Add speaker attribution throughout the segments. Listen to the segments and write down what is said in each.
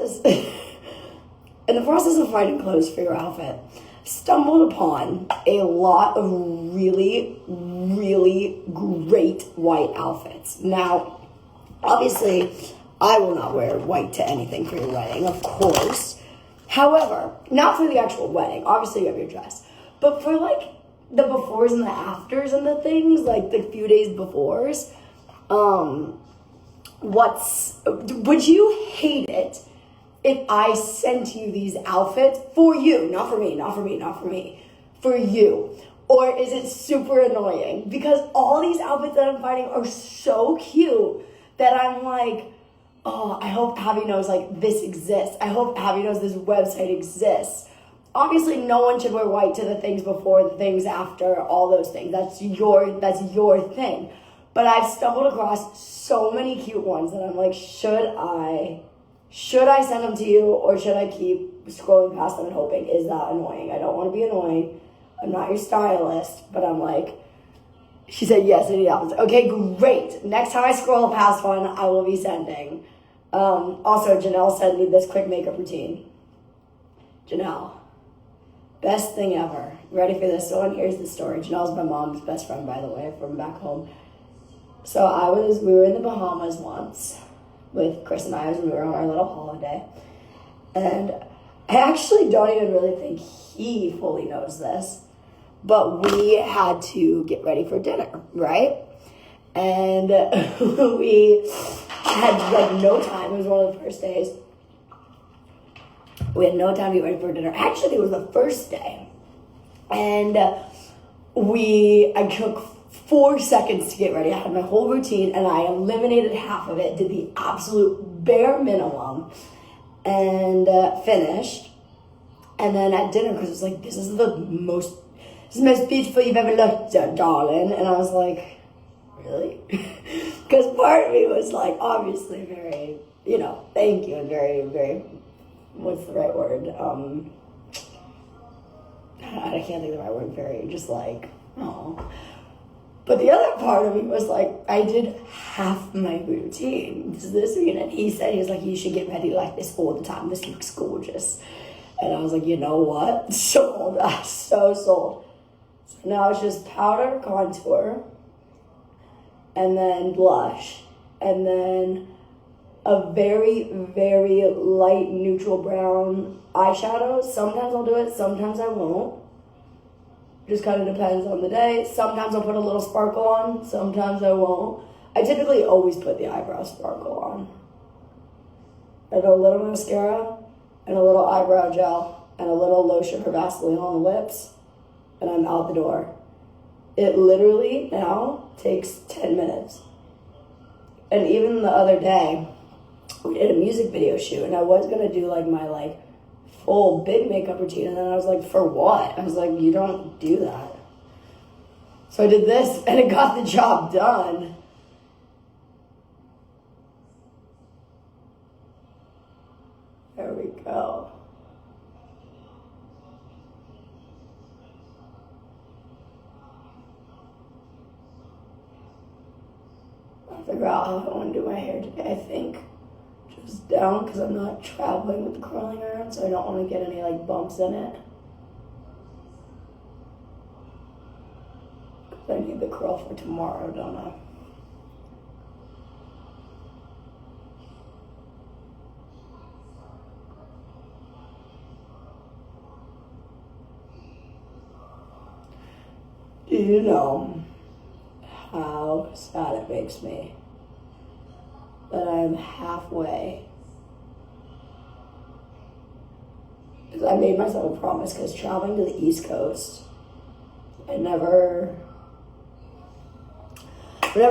Speaker 1: was in the process of finding clothes for your outfit, stumbled upon a lot of really, really great white outfits. Now, obviously, I will not wear white to anything for your wedding, of course. However, not for the actual wedding. Obviously, you have your dress. But for, like, the befores and the afters and the things, like the few days befores, would you hate it if I sent you these outfits for you? Not for me. For you. Or is it super annoying? Because all these outfits that I'm finding are so cute that I'm like, oh, I hope Abby knows, like, this exists. I hope Abby knows this website exists. Obviously, no one should wear white to the things before, the things after, all those things. That's your thing. But I've stumbled across so many cute ones that I'm like, should I send them to you, or should I keep scrolling past them and hoping? Is that annoying? I don't want to be annoying. I'm not your stylist, but I'm like, she said yes, I need outfits. Okay, great. Next time I scroll past one, I will be sending. Also, Janelle sent me this quick makeup routine. Janelle, best thing ever. Ready for this one? Here's the story. Janelle's my mom's best friend, by the way, from back home. So we were in the Bahamas once with Chris and I, we were on our little holiday. And I actually don't even really think he fully knows this, but we had to get ready for dinner, right? And we had like no time. It was one of the first days. We had no time to get ready for dinner. Actually, it was the first day. And I took 4 seconds to get ready. I had my whole routine and I eliminated half of it, did the absolute bare minimum, and finished. And then at dinner, Chris was like, this is the most beautiful you've ever looked, darling. And I was like, really? Because part of me was like, obviously very, thank you, and very, very, what's the right word? I can't think of the right word, very, just like, oh. But the other part of me was like, I did half my routine. Does this mean? And he was like, you should get ready like this all the time. This looks gorgeous. And I was like, you know what? Sold. I'm so sold. So now it's just powder, contour, and then blush, and then a very, very light neutral brown eyeshadow. Sometimes I'll do it, sometimes I won't. Just kind of depends on the day. Sometimes I'll put a little sparkle on, sometimes I won't. I typically always put the eyebrow sparkle on. And a little mascara, and a little eyebrow gel, and a little low sugar Vaseline on the lips, and I'm out the door. It literally now takes 10 minutes. And even the other day, we did a music video shoot, and I was gonna do like my full big makeup routine, and then I was like, for what? I was like, you don't do that. So I did this, and it got the job done. There we go. I'll figure out how I want to do my hair today, I think. Just down, because I'm not traveling with the curling iron, so I don't want to get any bumps in it. Because I need the curl for tomorrow, don't I? Do you know how sad it makes me that I'm halfway? Because I made myself a promise, because traveling to the East Coast, I'm never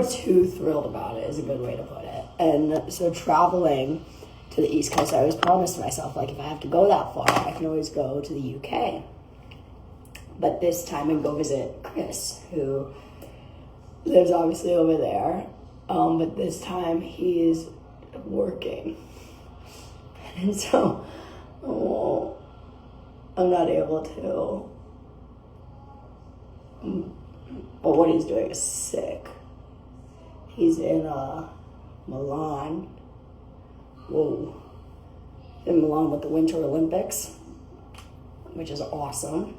Speaker 1: too thrilled about it, is a good way to put it. And so traveling to the East Coast, I always promised myself, if I have to go that far, I can always go to the UK. But this time I go visit Chris, who lives obviously over there. But this time he's working. And so I'm not able to. But what he's doing is sick. He's in Milan. Whoa. in Milan with the Winter Olympics, which is awesome.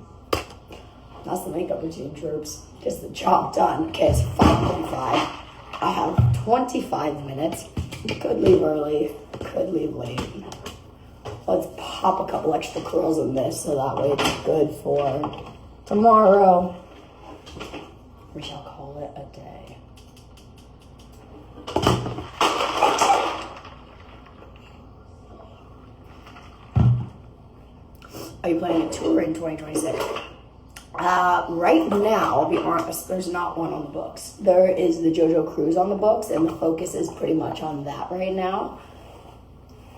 Speaker 1: That's the makeup routine, troops. Gets the job done. Okay, it's 5:45. I have 25 minutes. Could leave early, could leave late. Let's pop a couple extra curls in this so that way it's good for tomorrow. We shall call it a day. Are you planning a tour in 2026? Right now, I'll be honest, there's not one on the books. There is the JoJo cruise on the books, and the focus is pretty much on that right now.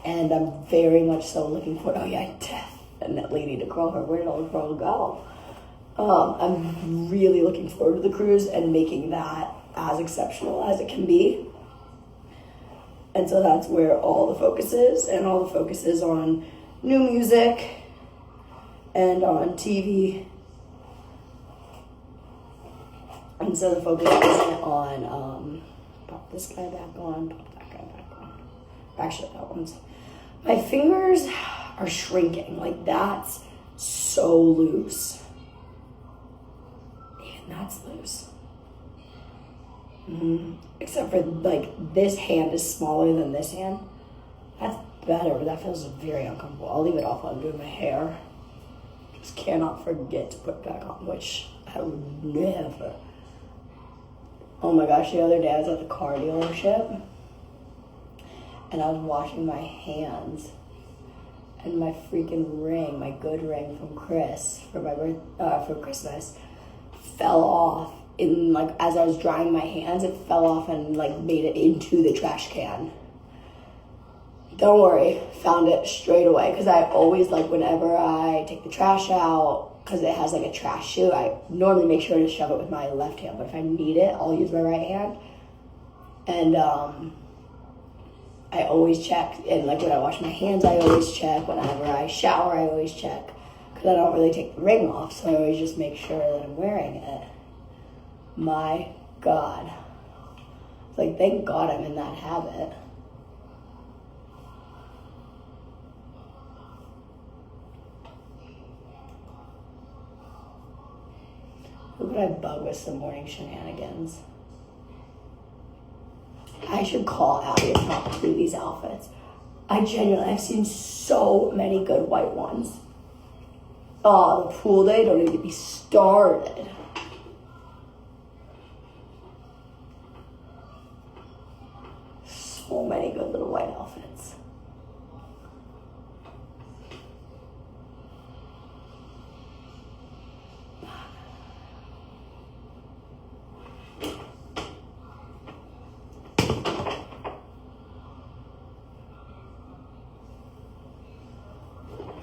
Speaker 1: And I'm very much so looking forward. Oh yeah, I definitely need to curl her. Where did all the curls go? I'm really looking forward to the cruise and making that as exceptional as it can be. And so that's where all the focus is, and all the focus is on new music and on TV. And so the focus isn't on pop this guy back on, pop that guy back on. Actually, that one's. My fingers are shrinking. Like, that's so loose. Even that's loose. Except for, like, this hand is smaller than this hand. That's better, but that feels very uncomfortable. I'll leave it off while I'm doing my hair. Just cannot forget to put it back on, which I would never. Oh my gosh, the other day I was at the car dealership and I was washing my hands, and my freaking ring, my good ring from Chris for Christmas, fell off in, like, as I was drying my hands. It fell off and, like, made it into the trash can. Don't worry, found it straight away, because I always, like, whenever I take the trash out, because it has, like, a trash chute, I normally make sure to shove it with my left hand, but if I need it, I'll use my right hand. And I always check, and, like, when I wash my hands, I always check. Whenever I shower, I always check, because I don't really take the ring off, so I always just make sure that I'm wearing it. My God. It's like, thank God I'm in that habit. Who could I bug with some morning shenanigans? I should call Abby and talk through these outfits. I've seen so many good white ones. Oh, the pool day, don't even get me started. So many good little white outfits.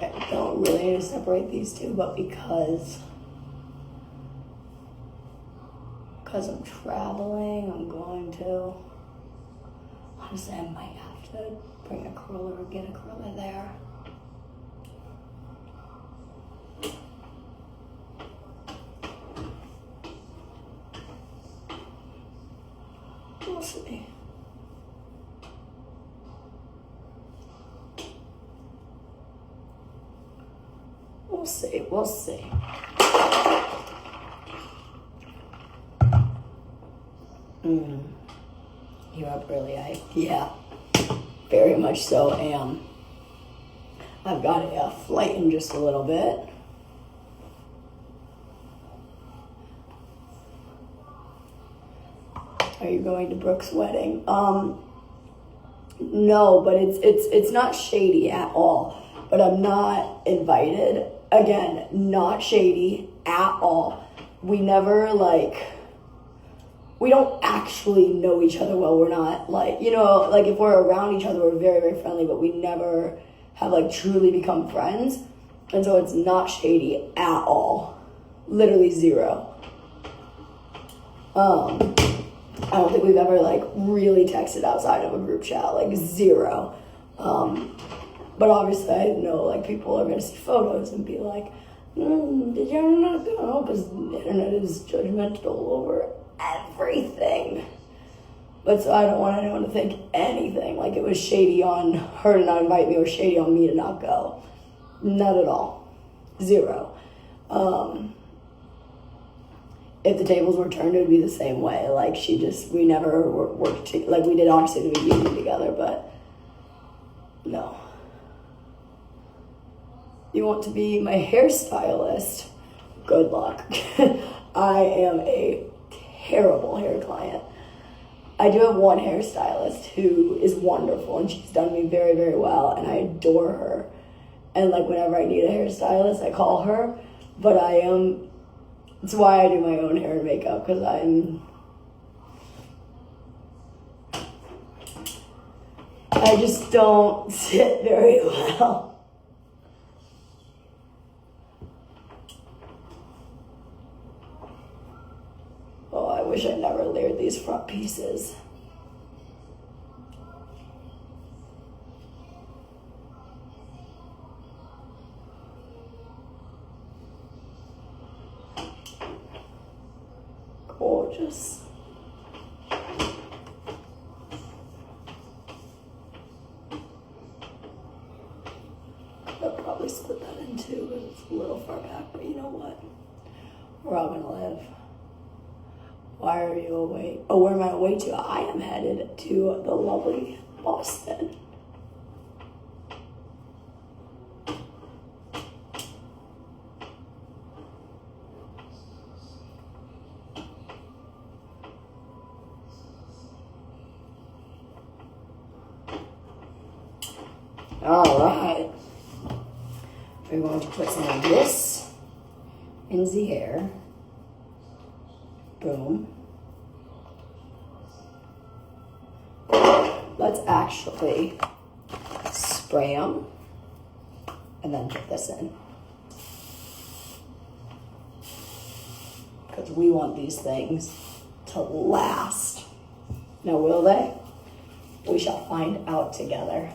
Speaker 1: I don't really need to separate these two, but because I'm traveling, I'm going to. Honestly, I might have to bring a curler or get a curler there. We'll see. We'll see. You're up early, yeah, very much so am. I've got a flight in just a little bit. Are you going to Brooke's wedding? No, but it's not shady at all. But I'm not invited. Again, not shady at all. We never, we don't actually know each other well. We're not, if we're around each other, we're very, very friendly, but we never have, truly become friends. And so it's not shady at all. Literally zero. I don't think we've ever, really texted outside of a group chat. Zero. But obviously, I know, people are going to see photos and be like, did you not go? Because the internet is judgmental over everything. But so I don't want anyone to think anything like it was shady on her to not invite me or shady on me to not go. Not at all. Zero. If the tables were turned, it would be the same way. Like, we never worked, like, we did obviously the reunion together, but no. You want to be my hairstylist? Good luck. I am a terrible hair client. I do have one hairstylist who is wonderful, and she's done me very, very well, and I adore her. And, like, whenever I need a hairstylist, I call her, but it's why I do my own hair and makeup, because I just don't sit very well. Oh, I wish I never layered these front pieces. Gorgeous. I'll probably split that in two, but it's a little far back, but you know what? We're all gonna live. Why are you away? Oh, where am I away to? I am headed to the lovely Boston. All right. We're going to put some of this in the hair. Boom. Let's actually spray them and then put this in. Because we want these things to last. Now, will they? We shall find out together.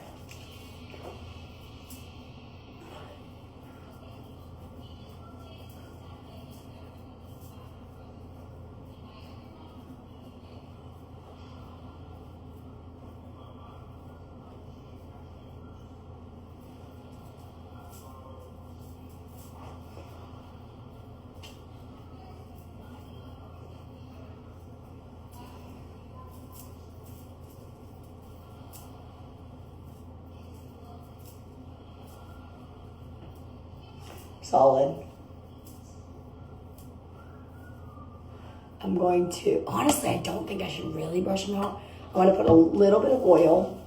Speaker 1: Solid. I'm going to, honestly, I don't think I should really brush them out. I'm going to put a little bit of oil.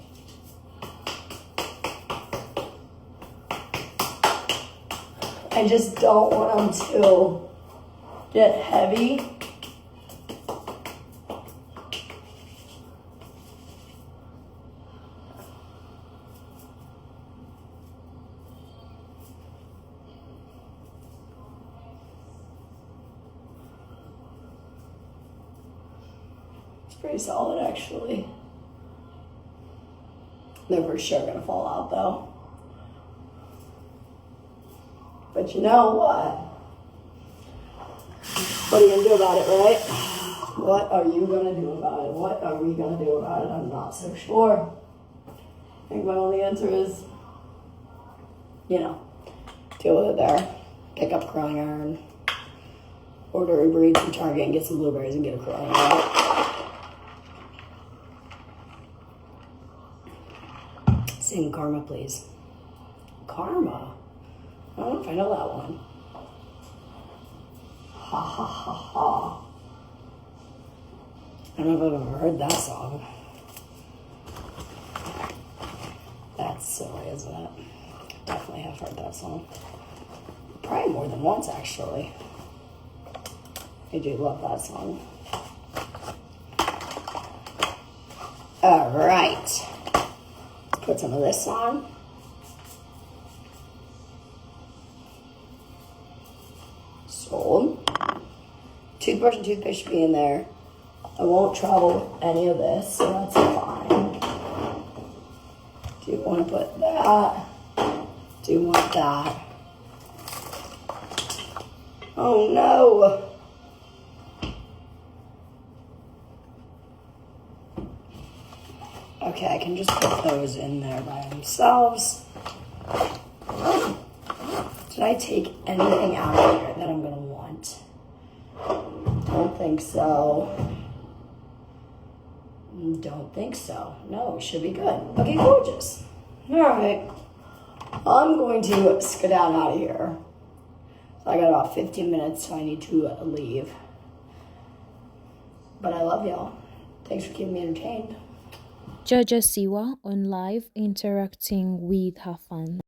Speaker 1: I just don't want them to get heavy. Pretty solid, actually. They're for sure gonna fall out, though. But you know what? What are you gonna do about it, right? What are you gonna do about it? What are we gonna do about it? I'm not so sure. I think my only answer is, deal with it there. Pick up curling iron. Order Uber Eats from Target and get some blueberries and get a curling iron. Sing Karma, please. Karma? I don't know if I know that one. Ha ha ha ha. I don't know if I've ever heard that song. That's silly, isn't it? Definitely have heard that song. Probably more than once, actually. I do love that song. All right. Put some of this on. Sold. Toothbrush and toothpaste should be in there. I won't travel with any of this, so that's fine. Do you want to put that? Do you want that? Oh no! Okay, I can just put those in there by themselves. Did I take anything out of here that I'm gonna want? Don't think so. Don't think so. No, should be good. Okay, gorgeous. All right. I'm going to skedaddle out of here. So I got about 15 minutes, so I need to leave. But I love y'all. Thanks for keeping me entertained.
Speaker 2: JoJo Siwa on live interacting with her fans.